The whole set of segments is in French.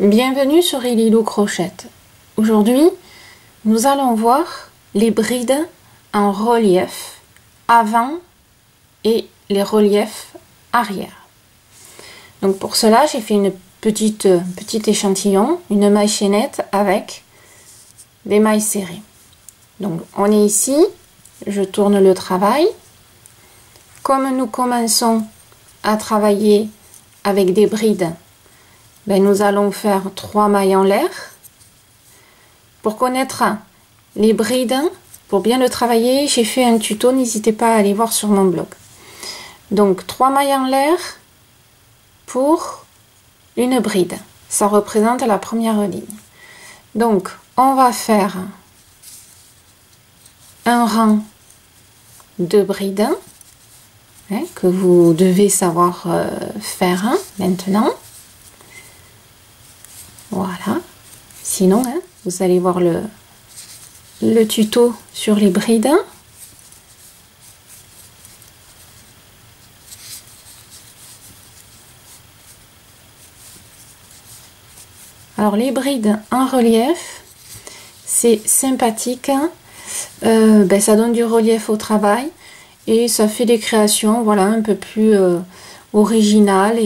Bienvenue sur Elilou Crochette. Aujourd'hui, nous allons voir les brides en relief avant et les reliefs arrière. Donc pour cela, j'ai fait une petit échantillon, une maille chaînette avec des mailles serrées. Donc on est ici, je tourne le travail. Comme nous commençons à travailler avec des brides, nous allons faire 3 mailles en l'air. Pour connaître les brides, pour bien le travailler, j'ai fait un tuto, n'hésitez pas à aller voir sur mon blog. Donc 3 mailles en l'air pour une bride, ça représente la première ligne. Donc on va faire un rang de brides que vous devez savoir faire maintenant. Voilà, sinon vous allez voir le tuto sur les brides. Alors les brides en relief, c'est sympathique, ça donne du relief au travail et ça fait des créations, voilà, un peu plus originales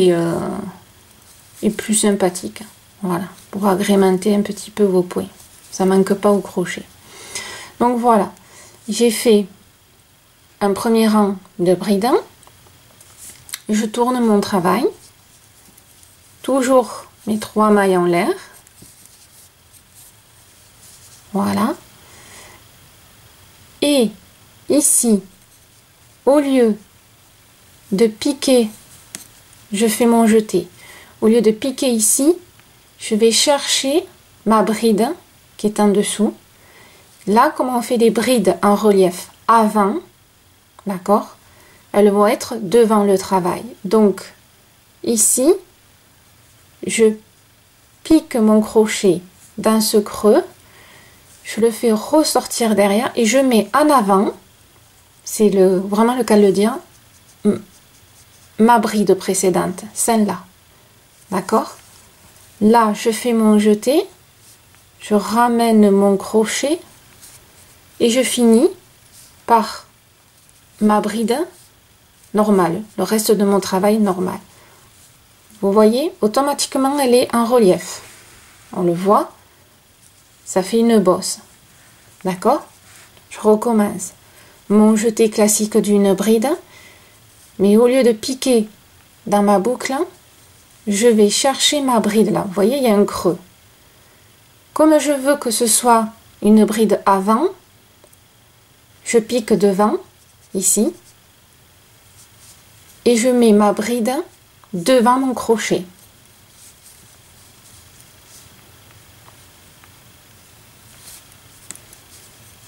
et plus sympathiques. Voilà, pour agrémenter un petit peu vos points. Ça manque pas au crochet. Donc voilà, j'ai fait un premier rang de brides. Je tourne mon travail. Toujours mes 3 mailles en l'air. Voilà. Et ici, au lieu de piquer, je fais mon jeté. Au lieu de piquer ici, je vais chercher ma bride qui est en dessous. Là, comme on fait des brides en relief avant, d'accord, elles vont être devant le travail. Donc, ici, je pique mon crochet dans ce creux, je le fais ressortir derrière et je mets en avant, c'est vraiment le cas de le dire, ma bride précédente, celle-là, d'accord. Là, je fais mon jeté, je ramène mon crochet et je finis par ma bride normale, le reste de mon travail normal. Vous voyez, automatiquement, elle est en relief. On le voit, ça fait une bosse. D'accord? Je recommence. Mon jeté classique d'une bride, mais au lieu de piquer dans ma boucle, je vais chercher ma bride là. Vous voyez, il y a un creux. Comme je veux que ce soit une bride avant, je pique devant, ici, et je mets ma bride devant mon crochet.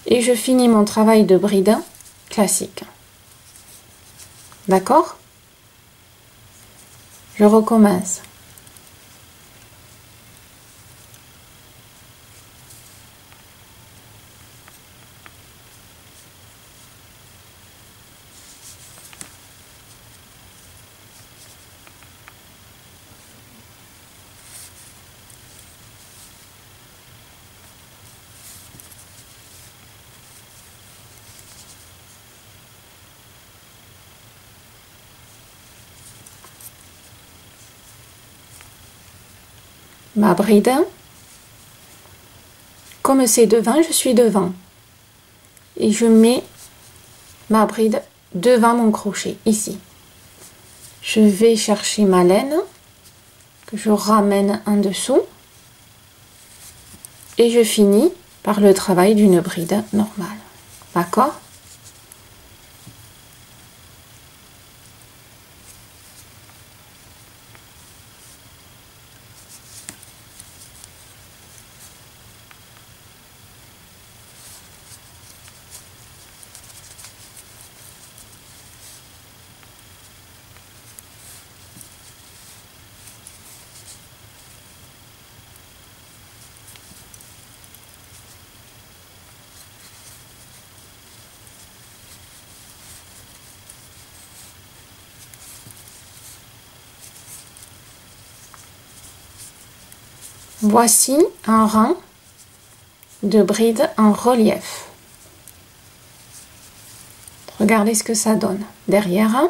Et je finis mon travail de bride classique. D'accord? Je recommence. Ma bride, comme c'est devant, je suis devant et je mets ma bride devant mon crochet ici. Je vais chercher ma laine que je ramène en dessous et je finis par le travail d'une bride normale. D'accord? Voici un rang de brides en relief. Regardez ce que ça donne derrière.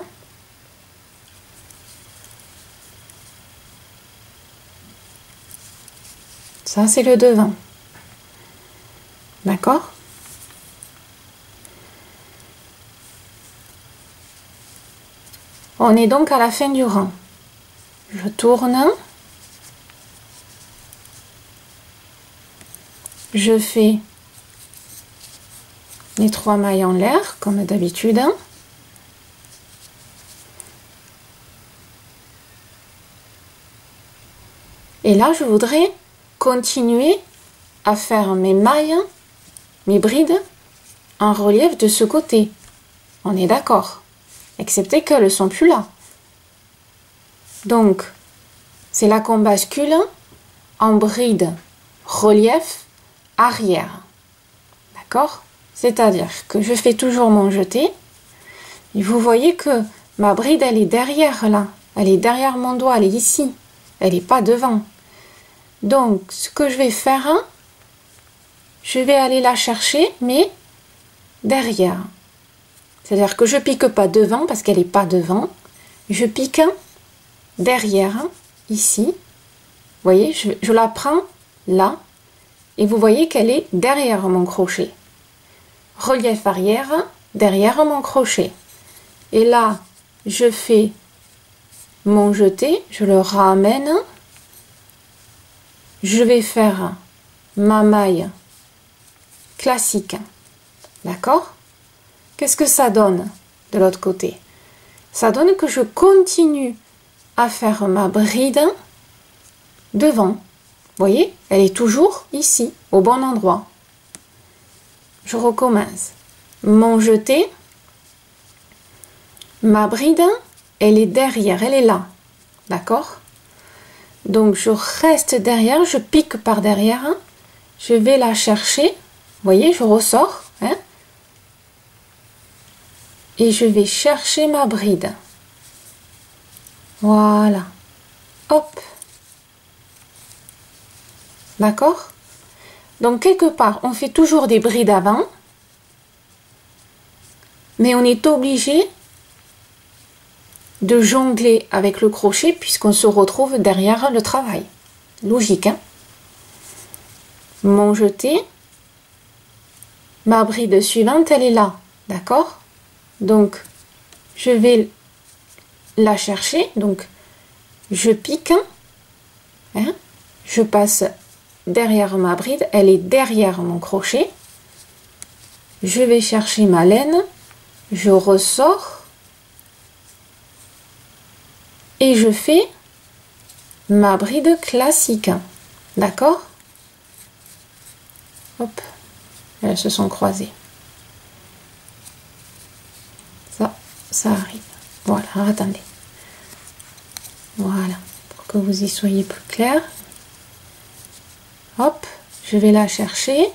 Ça, c'est le devant. D'accord? On est donc à la fin du rang. Je tourne. Je fais les 3 mailles en l'air, comme d'habitude. Et là, je voudrais continuer à faire mes mailles, mes brides en relief de ce côté. On est d'accord, excepté qu'elles ne sont plus là. Donc, c'est là qu'on bascule en bride relief arrière. D'accord? C'est-à-dire que je fais toujours mon jeté. Et vous voyez que ma bride, elle est derrière là. Elle est derrière mon doigt, elle est ici. Elle n'est pas devant. Donc, ce que je vais faire, je vais aller la chercher, mais derrière. C'est-à-dire que je pique pas devant parce qu'elle n'est pas devant. Je pique derrière, ici. Vous voyez, je la prends là. Et vous voyez qu'elle est derrière mon crochet. Relief arrière, derrière mon crochet. Et là, je fais mon jeté, je le ramène. Je vais faire ma maille classique. D'accord? Qu'est-ce que ça donne de l'autre côté? Ça donne que je continue à faire ma bride devant. Vous voyez, elle est toujours ici, au bon endroit. Je recommence. Mon jeté, ma bride, elle est derrière, elle est là. D'accord? Donc, je reste derrière, je pique par derrière. Je vais la chercher. Vous voyez, je ressors. Hein? Et je vais chercher ma bride. Voilà. Hop. D'accord? Donc, quelque part, on fait toujours des brides avant. Mais on est obligé de jongler avec le crochet puisqu'on se retrouve derrière le travail. Logique, hein? Mon jeté. Ma bride suivante, elle est là. D'accord? Donc, je vais la chercher. Donc, je pique. Hein? Je passe derrière ma bride, elle est derrière mon crochet. Je vais chercher ma laine, je ressors et je fais ma bride classique. D'accord? Hop, elles se sont croisées. Ça arrive. Voilà, attendez. Voilà, pour que vous y soyez plus clair. Hop, je vais la chercher.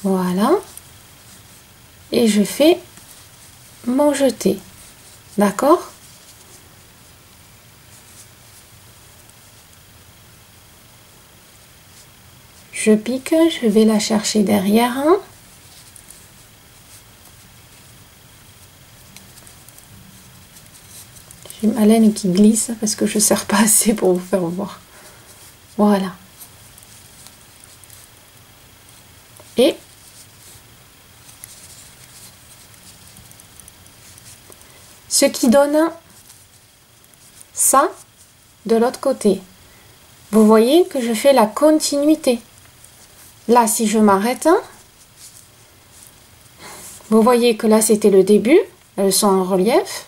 Voilà. Et je fais mon jeté. D'accord? Je pique, je vais la chercher derrière. J'ai ma laine qui glisse parce que je ne serre pas assez pour vous faire voir. Voilà. Et ce qui donne ça de l'autre côté. Vous voyez que je fais la continuité. Là, si je m'arrête, vous voyez que là, c'était le début. Elles sont en relief.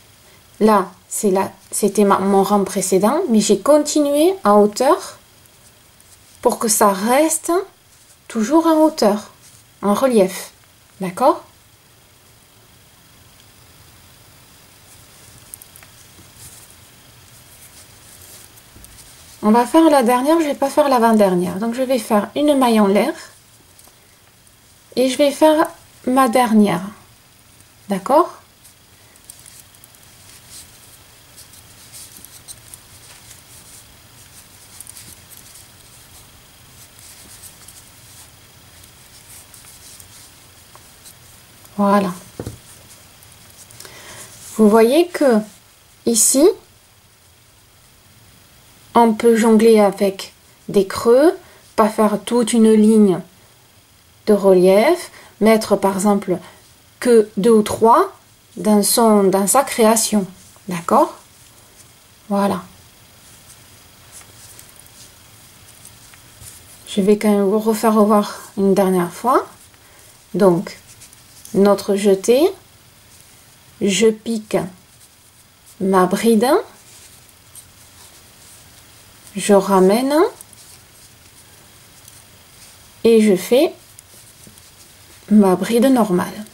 Là, c'était mon rang précédent, mais j'ai continué en hauteur pour que ça reste toujours en hauteur, en relief. D'accord? On va faire la dernière, je ne vais pas faire l'avant-dernière. Donc, je vais faire une maille en l'air et je vais faire ma dernière. D'accord? Voilà. Vous voyez que ici, on peut jongler avec des creux, pas faire toute une ligne de relief, mettre par exemple que 2 ou 3 dans sa création. D'accord? Voilà. Je vais quand même vous refaire revoir une dernière fois. Donc, notre jeté, je pique ma bride, je ramène et je fais ma bride normale.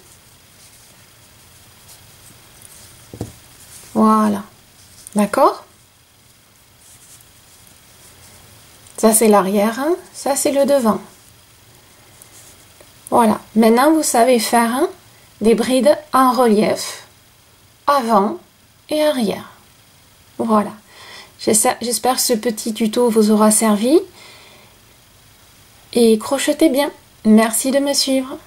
Voilà. D'accord? Ça c'est l'arrière, hein? Ça c'est le devant. Voilà. Maintenant vous savez faire des brides en relief, avant et arrière. Voilà. J'espère que ce petit tuto vous aura servi. Et crochetez bien. Merci de me suivre.